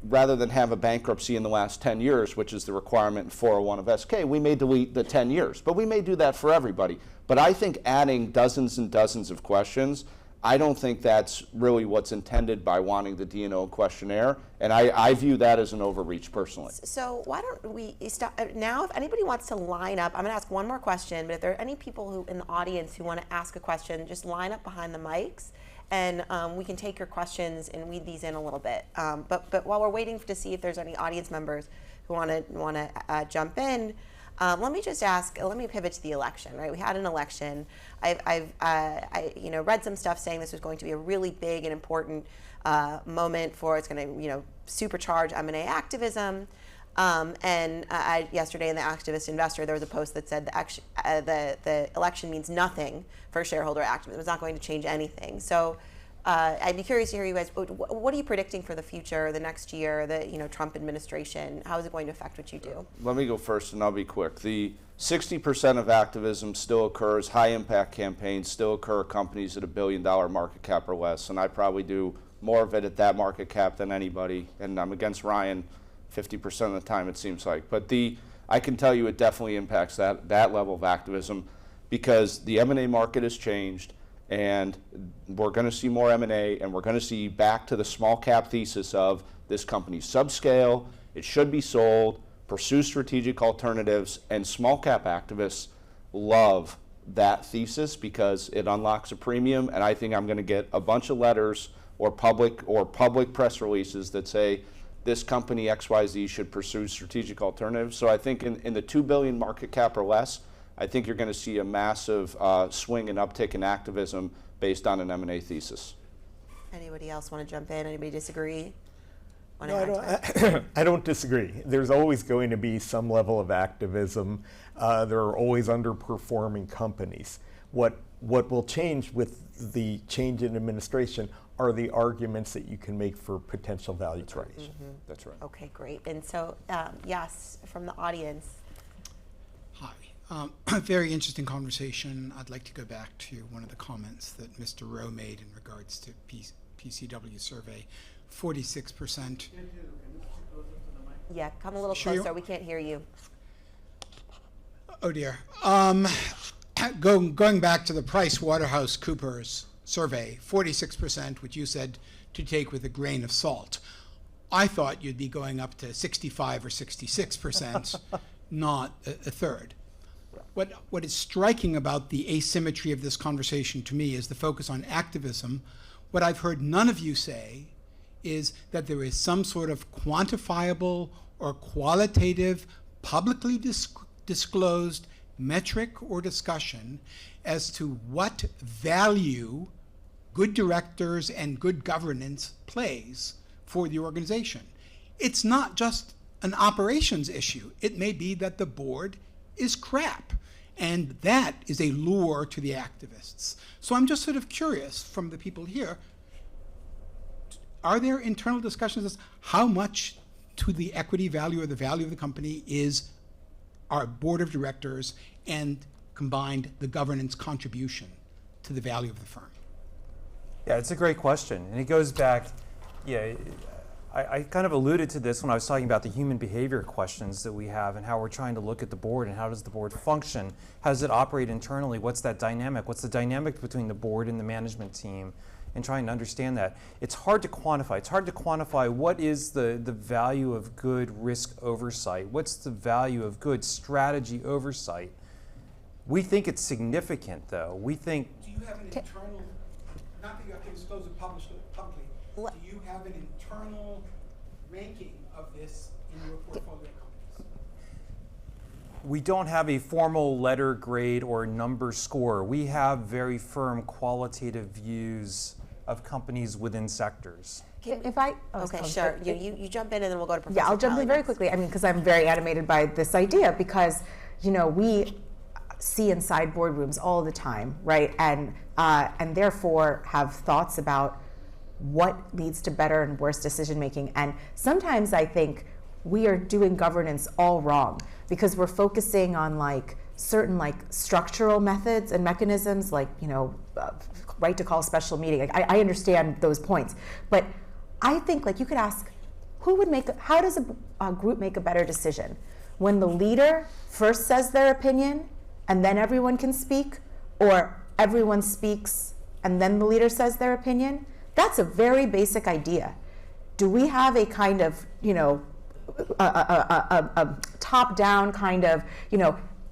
rather than have a bankruptcy in the last 10 years, which is the requirement in 401 of SK, we may delete the 10 years. But we may do that for everybody. But I think adding dozens and dozens of questions, I don't think that's really what's intended by wanting the D&O questionnaire. And I view that as an overreach personally. So why don't we stop now? If anybody wants to line up, I'm going to ask one more question, but if there are any people who in the audience who want to ask a question, just line up behind the mics, and we can take your questions and weed these in a little bit. But while we're waiting to see if there's any audience members who want to jump in, Let me just ask. Let me pivot to the election. Right, we had an election. I've read some stuff saying this was going to be a really big and important moment for. It's going to supercharge M&A activism. Yesterday in the Activist Investor, there was a post that said the election means nothing for shareholder activism. It's not going to change anything. So I'd be curious to hear you guys. What are you predicting for the future, the next year, the Trump administration? How is it going to affect what you do? Let me go first, and I'll be quick. The 60% of activism still occurs. High impact campaigns still occur at companies at $1 billion market cap or less, and I probably do more of it at that market cap than anybody. And I'm against Ryan 50% of the time, it seems like. But I can tell you it definitely impacts that level of activism, because the M&A market has changed, and we're going to see more M&A, and we're going to see back to the small cap thesis of this company's subscale, it should be sold, pursue strategic alternatives, and small cap activists love that thesis because it unlocks a premium. And I think I'm going to get a bunch of letters or public press releases that say this company XYZ should pursue strategic alternatives. So I think in the $2 billion market cap or less, I think you're going to see a massive swing and uptick in activism based on an M&A thesis. Anybody else want to jump in? Anybody disagree? No, I don't disagree. There's always going to be some level of activism. There are always underperforming companies. What will change with the change in administration are the arguments that you can make for potential value creation. Mm-hmm. That's right. Okay, great. And so, yes, from the audience. Hi. Very interesting conversation. I'd like to go back to one of the comments that Mr. Rowe made in regards to PCW survey. 46%. Yeah, come a little closer. We can't hear you. Oh dear. Going back to the PricewaterhouseCoopers survey, 46%, which you said to take with a grain of salt. I thought you'd be going up to 65 or 66%, not a third. What is striking about the asymmetry of this conversation to me is the focus on activism. What I've heard none of you say is that there is some sort of quantifiable or qualitative, publicly disclosed metric or discussion as to what value good directors and good governance plays for the organization. It's not just an operations issue. It may be that the board is crap, and that is a lure to the activists. So I'm just sort of curious from the people here, are there internal discussions as how much to the equity value or the value of the company is our board of directors and combined the governance contribution to the value of the firm? Yeah, it's a great question. And it goes back, I kind of alluded to this when I was talking about the human behavior questions that we have and how we're trying to look at the board and how does the board function? How does it operate internally? What's that dynamic? What's the dynamic between the board and the management team? And trying to understand that. It's hard to quantify. It's hard to quantify what is the value of good risk oversight. What's the value of good strategy oversight? We think it's significant, though. We think. Do you have an internal, not that you have to disclose it publicly, do you have an internal ranking of this in your portfolio companies? We don't have a formal letter grade or number score. We have very firm qualitative views of companies within sectors. Okay, sure. You jump in and then we'll go to Professor. Yeah, I'll jump in very quickly. I mean, because I'm very animated by this idea because, we see inside boardrooms all the time, right? And therefore have thoughts about what leads to better and worse decision making. And sometimes I think we are doing governance all wrong because we're focusing on certain structural methods and mechanisms, right to call special meeting. I understand those points, but I think you could ask, how does a group make a better decision? When the leader first says their opinion and then everyone can speak, or everyone speaks and then the leader says their opinion? That's a very basic idea. Do we have a kind of, a top-down kind of,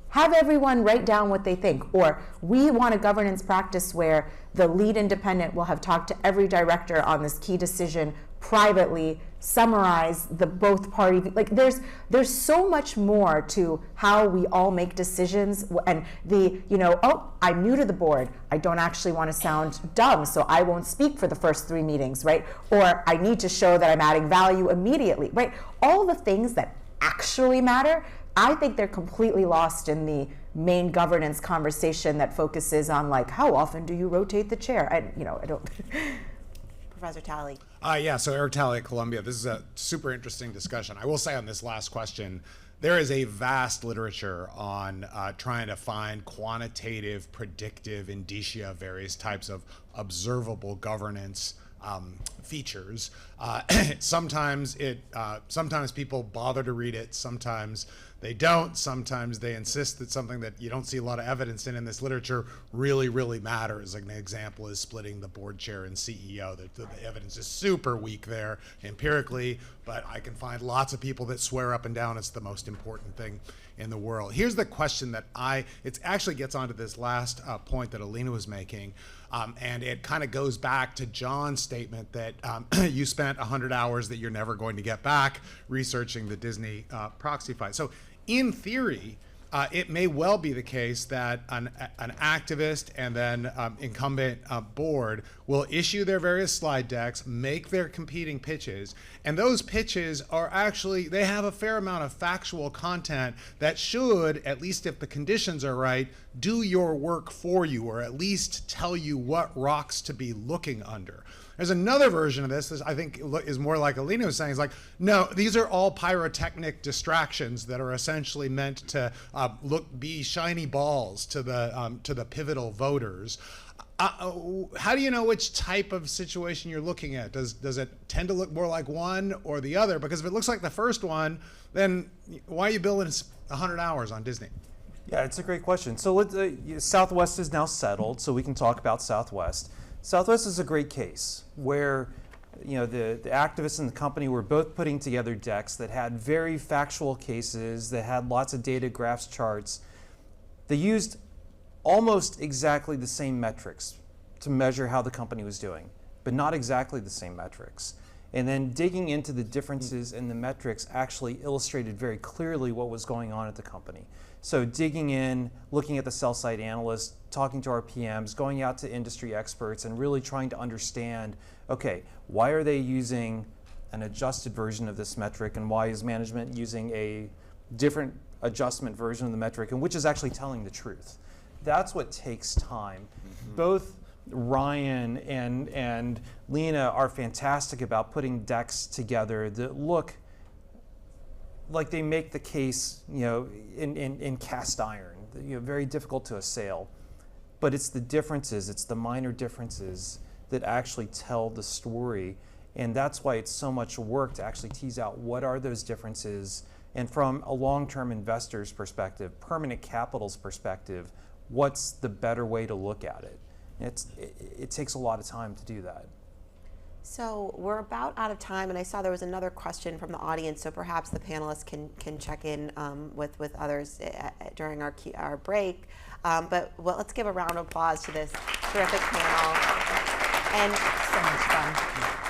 have everyone write down what they think, or we want a governance practice where the lead independent will have talked to every director on this key decision privately summarize the both party, like there's so much more to how we all make decisions, and the, oh, I'm new to the board, I don't actually want to sound dumb, so I won't speak for the first 3 meetings, right? Or I need to show that I'm adding value immediately, right? All the things that actually matter, I think they're completely lost in the main governance conversation that focuses on, like, how often do you rotate the chair? I don't. Professor Talley. Yeah, so Eric Talley at Columbia. This is a super interesting discussion. I will say on this last question, there is a vast literature on trying to find quantitative, predictive indicia of various types of observable governance features. Sometimes people bother to read it, sometimes they don't, sometimes they insist that something that you don't see a lot of evidence in this literature really, really matters. Like an example is splitting the board chair and CEO. The evidence is super weak there empirically, but I can find lots of people that swear up and down it's the most important thing in the world. Here's the question that it actually gets onto this last point that Alina was making. And it kind of goes back to John's statement that you spent 100 hours that you're never going to get back researching the Disney proxy fight. So in theory, it may well be the case that an activist and then incumbent board will issue their various slide decks, make their competing pitches, and those pitches are actually, they have a fair amount of factual content that should, at least if the conditions are right, do your work for you, or at least tell you what rocks to be looking under. There's another version of this I think is more like Alina was saying, is like, no, these are all pyrotechnic distractions that are essentially meant to be shiny balls to the pivotal voters. How do you know which type of situation you're looking at? Does it tend to look more like one or the other? Because if it looks like the first one, then why are you billing 100 hours on Disney? Yeah, it's a great question. So Southwest is now settled, so we can talk about Southwest. Southwest is a great case where the activists and the company were both putting together decks that had very factual cases, that had lots of data, graphs, charts. They used almost exactly the same metrics to measure how the company was doing, but not exactly the same metrics. And then digging into the differences in the metrics actually illustrated very clearly what was going on at the company. So digging in, looking at the sell side analysts, talking to our PMs, going out to industry experts, and really trying to understand, okay, why are they using an adjusted version of this metric, and why is management using a different adjustment version of the metric, and which is actually telling the truth. That's what takes time. Mm-hmm. Both Ryan and Lena are fantastic about putting decks together that look like they make the case, in cast iron, very difficult to assail. But it's the differences, it's the minor differences that actually tell the story. And that's why it's so much work to actually tease out what are those differences. And from a long-term investor's perspective, permanent capital's perspective, what's the better way to look at it? It takes a lot of time to do that. So we're about out of time, and I saw there was another question from the audience, so perhaps the panelists can check in with others during our break. But let's give a round of applause to this terrific panel. And So much fun.